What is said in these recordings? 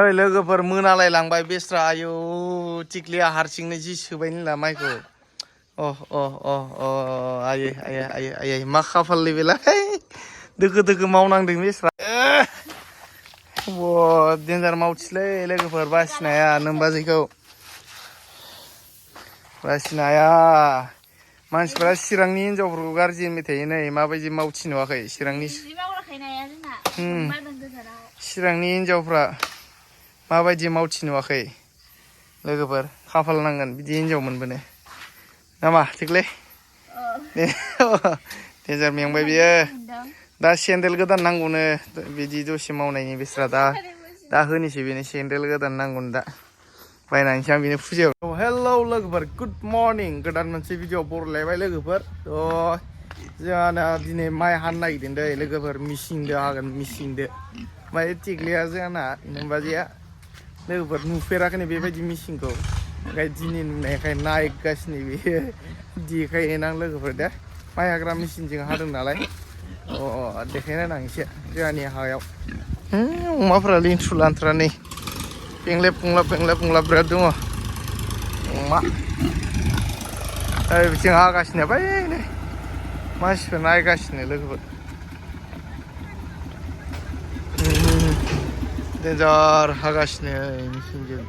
लोगोफोर मोनालायलांबाय बेस्रा आयौ टिक्लिया हारसिंनो जि सोबाय नोंला माइखौ आयै आयै आयै आयै मा खाफाललै बेलाय दोखो दोखो मावनांदों बेस्रा देन्जार मावथिलै लोगोफोर बासिनो हाया नोमबाजैखौ बासिनो हाया मानसिफ्रा चिरांनि हिनजावफोरखौ गाज्रि मेथाइ नै माबायदि मावथि नुवाखै चिरांनि हिनजावफ्रा माबायदि मावथि नुवाखै लोगोफोर खाफाल नांगोन बिदि हिनजाव मोनबोनो नामा थिगलै देन्जार मेंबाय बियो दा सेन्देल गोदान नांगौनो बिदि दसे मावनायनि बेस्रा दा होनोसै बेनो सेन्देल गोदान नांगौनो दा बायनानैसो आं बेनो फुजायाव हेलौ लोगोफोर गुड मर्निं गोदान मोनसे भिडिअ बरलायबाय लोगोफोर जोंहा दिनै माइ हानो नागिरदों दै लोगोफोर मिसिंदो हागोन मिसिंदो ओमफ्राय टिक्लिया जोंना नोमबाजैया लोगोफोर नुफेराखैनो बेबायदि मिसिंखौ ओमफ्राय दिनै नुनायखाय नायगासिनो बेयो देखायहैनो आं लोगोफोर दे माइ हाग्रा मेसिनजों हादों नालाय देखायनायनो आं एसे जोंहानि हायाव अमाफोरा लिन्थ्रु लान्थ्रा नै पेंलेब पुंला बिराद दङ अमा बिथिं हागासिनो बै नै मानसिफोर नायगासिनो लोगोफोर देन्जार हागासिनो मेसिनजों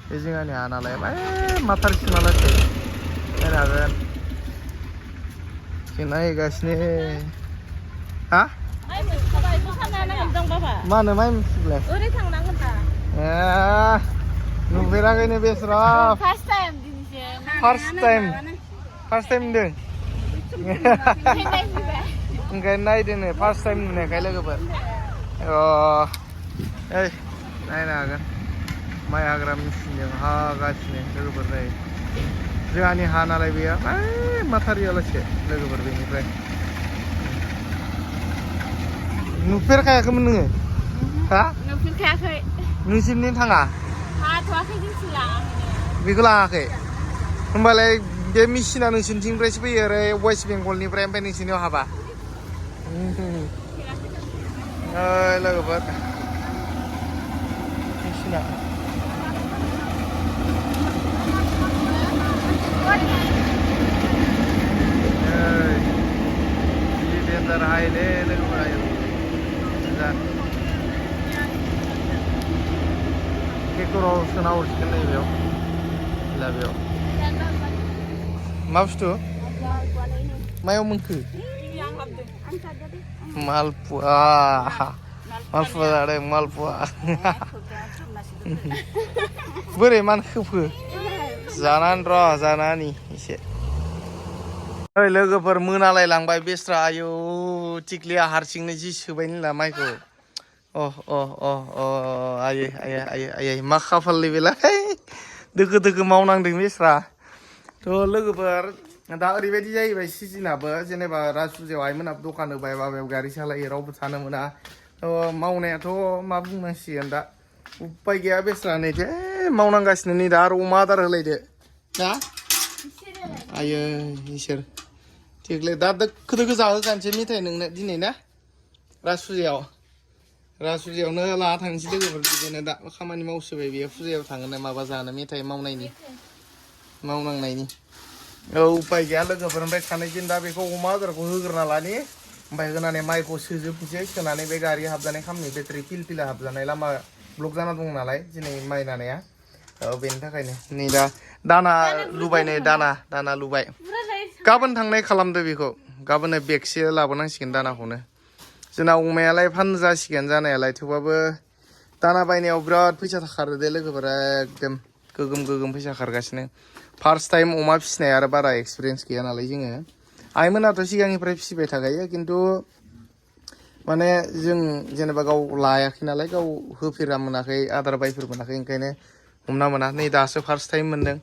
बे जोंहानि हा नालाय माथारसिमालासै नायनो हागोन जों नायगासिनो हा मा होनो माइ मोनथिलाय ओरै थांनांगोन दा नुफेराखैनो बेस्रा फार्स्ट टाइम होनदों ओंखायनो नायदोंनो फार्स्ट टाइम नुनायखाय लोगोफोर नायनो हागोन माइ हाग्रा मेसिनजों हागासिनो लोगोफोर नै जोंहानि हा नालाय बेयो माथारियालासे लोगोफोर बेनिफ्राय नुफेरखायाखैमोन नोङो हा नुफेरखायाखै नोंसिनिथिं थाङा हाथ'वाखै जोंथिं लाङाखै बेखौ लाङाखै होमबालाय बे मेसिना नोंसिनिथिंनिफ्रायसो फैयो ओरै वेस्ट बेंगलनिफ्राय ओमफ्राय नोंसिनियाव हाबा लोगोफोर मेसिना जि देन्जार हायोलै लोगोफोर आयौ ट्रेक्टराव सोना हरसिगोन नैबेयाव बेयाव मा बुस्थु मायाव मोनखो मालपुवा जादों मालपुवा बोरै मानो खोखो जानानै एसे लोगोफोर मोनालायलांबाय बेस्रा आयौ टिक्लिया हारसिंनो जि सोबाय नोंला माइखौ आयै आयै आयै आयै मा खाफाललै बेलाय दोखो दोखो मावनांदों बेस्रा लोगोफोर दा ओरैबायदि जाहैबाय सिजोनाबो जेनेबा राजफुजायाव आइमोनाबो दखान होबाय बाबायाव गारि सालायो रावबो थानो मोना मावनायाथ' मा बुंनांसिगोन दा उपाय गैया बेस्रा नै दे मावनांगासिनो नै दा आरो अमा आदार होलायदो ना आयै इसोर थिगलै दा दोखो दोखो जाहोगानोसै मेथाइ नोंनो दिनै ना राजफुजायावनो लाना थांनोसै लोगोफोर बिदिनो दा खामानि मावसोबाय बेयो फुजायाव थाङोनो माबा जानो मेथाइ मावनांनायनि उपाय गैया लोगोफोर ओमफ्राय सानै दिन दा बेखौ अमा आदारखौ होग्रोना लानि ओमफ्राय होनानै माइखौ सोजोबनोसै सोनानै बे गारि हाबजानाय खालामनो बेटारि फिला हाबजानाय लामा ब्लक जाना दं नालाय दिनै माइ नानाया बेनि थाखायनो नै दा दाना लुबाय नै दाना लुबाय गाबोन थांनाय खालामदो बेखौ गाबोननो बेगसे लाबोनांसिगोन दानाखौनो जोंना अमायालाय फानजासिगोन जानायालाय थेवबाबो दाना बायनायाव बिराद फैसा खारो दे लोगोफोरा एकदम गोगोम फैसा खारगासिनो फार्स्ट टाइम अमा फिसिनाय आरो बारा एक्सपिरियेन्स गैया नालाय जोङो आइमोनाथ' सिगांनिफ्राय फिसिबाय थाखायो खिन्थु माने जों जेनेबा गाव लायाखै नालाय गाव होफेरा मोनाखै आदार बायफेर मोनाखै ओंखायनो हमना मोना नै दासो फार्स्ट टाइम मोनदों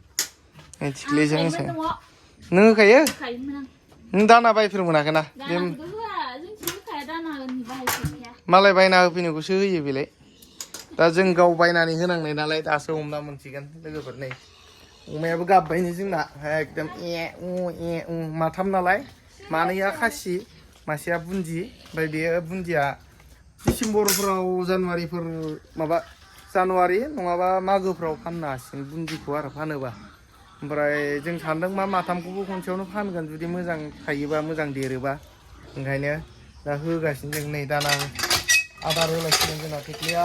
थिख्लिजोंसो नों होखायो नों दाना बायफेर मोनाखै ना मालाय बायना होफैनायखौसो होयो बेलाय दा जों गाव बायनानै होनांनाय नालाय दासो हमना मोनसिगोन लोगोफोर नै अमायाबो गाबबायनो जोंना एकदम माथाम नालाय मानैया खासि मासेया बुन्दि ओमफ्राय बेयो बुन्दिया डिसेम्बरफोराव जानुवारिफोर माबा जानुवारि नङाबा मागोफ्राव फाननो हासिगोन बुन्दिखौ आरो फानोबा ओमफ्राय जों सानदों मा माथामखौबो खनसेयावनो फानगोन जुदि मोजां थायोबा मोजां देरोबा ओंखायनो दा होगासिनो जों नै दाना आदार होलायसिगोन जोंना टेक्लिया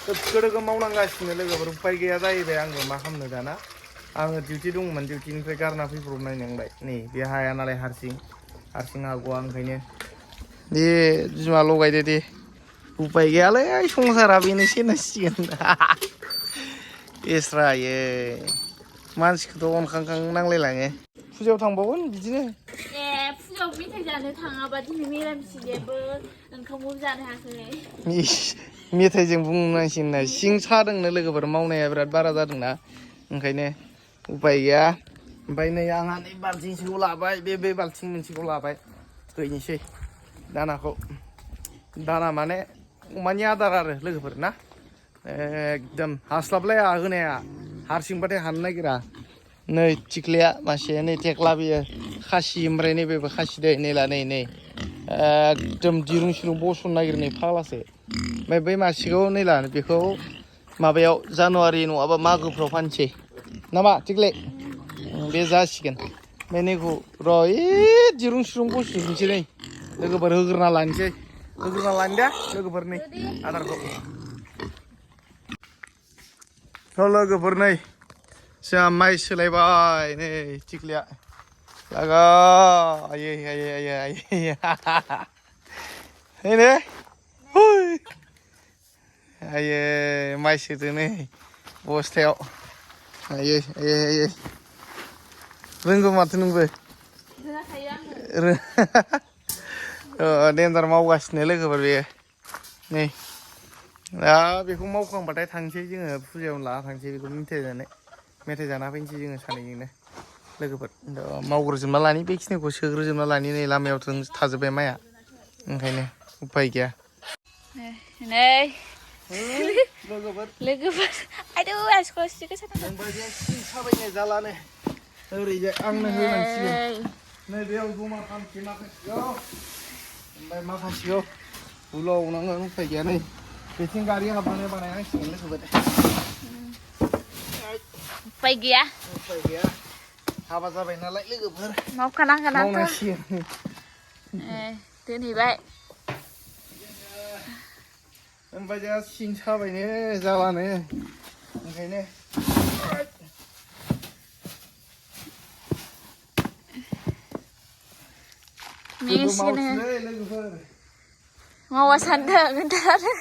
गोगो दोगो मावनांगासिनो लोगोफोर उपाय गैया जाहैबाय आंबो मा खालामनो दाना आङो डिउटि दंमोन डिउटिनिफ्राय गारना फैब्रबनाय नंबाय नै बे हाया नालाय हारसिं हागौआ ओंखायनो दे बिमा लगायदो दे उपाय गैयालै संसारा बेनोसै होननांसिगोन एस्रायै मानसिखौथ' अनखांखां नांलायलाङो फुजायाव थांबावगोन बिदिनो ए फुजायाव मेथाइ जानो थाङाबा दिनै मिरामिस जेबो ओंखामबो जानो हायाखै मेथाइजों बुंनांसिगोन सिं सादोंनो लोगोफोर मावनाया बिराद बारा जादोंना ओंखायनो उपाय गैया ओमफ्राय नै आंहा नै बाल्थिंसेखौ लाबाय बे बाल्थिं मोनसेखौ लाबाय हैनोसै दानाखौ दाना माने अमानि आदार आरो लोगोफोर ना एकदम हास्लाबलाया होनाया हारसिंबाथाय हानो नागिरा नै थिख्लिया मासे नै थेख्ला बियो खासि ओमफ्राय नैबेबो खासि दै नैला नै एकदम दिरुं सिरुं बसनो नागिरो नै फाग्लासो ओमफ्राय बै मासेखौ नैला बेखौ माबायाव जानुवारि नङाबा मागोफ्राव फानसै नामा थिख्लि बे जासिगोन ओमफ्राय नैखौ र' दिरुं सिरुं बसजोबनोसै नै लोगोफोर होग्रोना लानोसै होग्रोना लानो दे लोगोफोर नै आदारखौ लोगोफोर नै जोंहा माइ सोलायबाय नै थिख्लिया लागा आयै नै आयै माइ सोदो नै बस्थायाव आयै रोंगौ माथो नोंबो देन्जार मावगासिनो लोगोफोर बेयो नै दा बेखौ मावखांबाथाय थांसै जोङो फुजायावनो लाना थांसै बेखौ मेथाइ जाना फैनोसै जोङो सानैजोंनो लोगोफोर मावग्रोजोबना लानि बेखिनिखौ सोग्रोजोबना लानि नै लामायाव थाजोब्बाय माइआ ओंखायनो उफाय गैया नै लोगोफोर आयौ आसुखौ सिगो नोंबायदि सिं साबायनाय जालानो ओरैजाय आंनो होनांसिगोन नै बेयाव जमा खालामसै माखासेखौ ओमफ्राय माखासेखौ बुलावनांगोन उफाय गैया नै बेथिं गारि हाबनानै बानायनांसिगोन लोगोफोर उफाय गैया हाबा जाबाय नालाय लोगोफोर मावखानांगोन मावनांसिगोन दोनहैबाय ओमफ्राय दा सिं साबायनो जालानो ओंखायनो मेंसिगोन लोगोफोर मावा सानदों खोन्थानो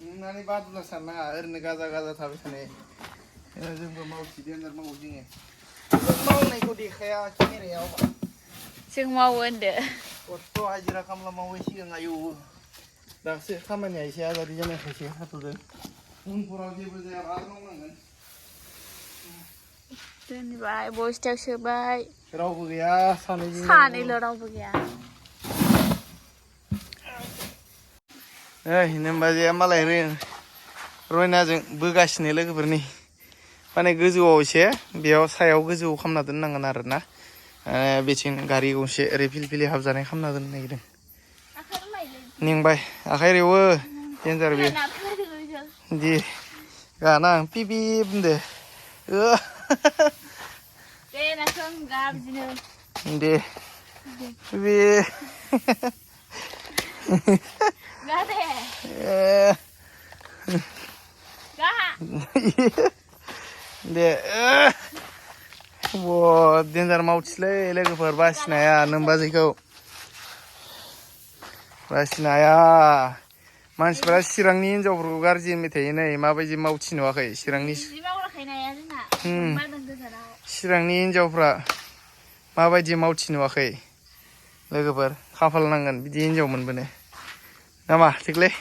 नोंनानै बादुला साननाङा ओरैनो गाजा थाबाय थानाय जोंबो मावसि देन्जार मावो जोङो मावनायखौ देखाया केमेरायाव जों मावो होनदो खस्थ' हाजिरा खामला मावहैसिगोन आयौ दासो खामानिया एसे आजादि जानायखायसो हाथ'दों उनफोराव जेबो जायाबा आरो मावनांगोन दोनबाय बस्थायाव सोबाय रावबो गैया सानैल' रावबो गैया नोमबाजैया मालाय रयनाजों बोगासिनो लोगोफोरनि माने गोजौआव एसे बेयाव सायाव गोजौ खालामना दोननांगोन आरो ना बेथिं गारि गंसे ओरै फिलफिलि हाबजानाय खालामना दोननो नागिरदों मेंबाय आखाइ रेवो देन्जार बेयो दे गाना पिपि बुंदो दे बे दे देन्जार मावथिलै लोगोफोर बासिनो हाया नोमबाजैखौ बासिनो हाया मानसिफ्रा चिरांनि हिनजावफोरखौ गाज्रि मेथाइ नै माबायदि मावथि नुवाखै चिरांनि हिनजावफ्रा माबायदि मावथि नुवाखै लोगोफोर खाफाल नांगोन बिदि हिनजाव मोनबोनो नामा थिगलै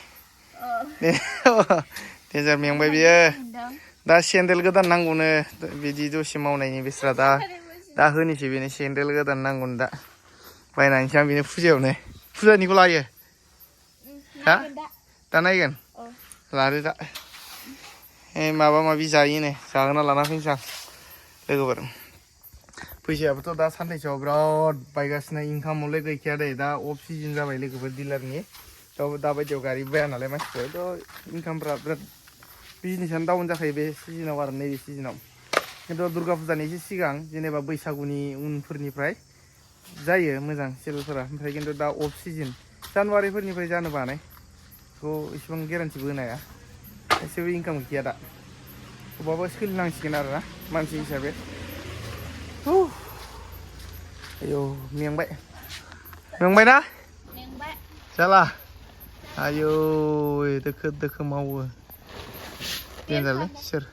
देन्जार मेंबाय बियो दा सेन्देल गोदान नांगौनो बिदि दसे मावनायनि बेस्रा दा होनोसै बेनो सेन्देल गोदान नांगौनो दा बायनानैसै आं बेनो फुजानिखौ लायो हा दा नायगोन लादो दा माबा माबि जायोनो जाहोना लाना फैनोसै आं लोगोफोर फैसायाबोथ' दा साननैसोआव बिराद बायगासिनो इनकामावलाय गैखाया दे दा अफ सिजन जाबाय लोगोफोर डिलारनि दाबायदियाव गारि बाया नालाय मानसिफोराथ' इनकामफ्रा बिराद बिजनेसानो डाउन जाखायो बे सिजोनाव आरो नैबे सिजोनाव खिन्थु दुर्गा फुजानि एसे सिगां जेनेबा बैसागुनि उनफोरनिफ्राय जायो मोजां सेलफोरा ओमफ्राय खिन्थु दा अफ सिजोन जानुवारिफोरनिफ्राय जानोबो हानाय बेखौ इसेबां गेरेन्टिबो होनो हाया एसेबो इनकाम गैया दा अबावबा सोलिनांसिगोन आरो ना मानसि हिसाबै आयौ मेंबाय ना जाला आयौ दोखो दोखो मावो देनजारलै सोर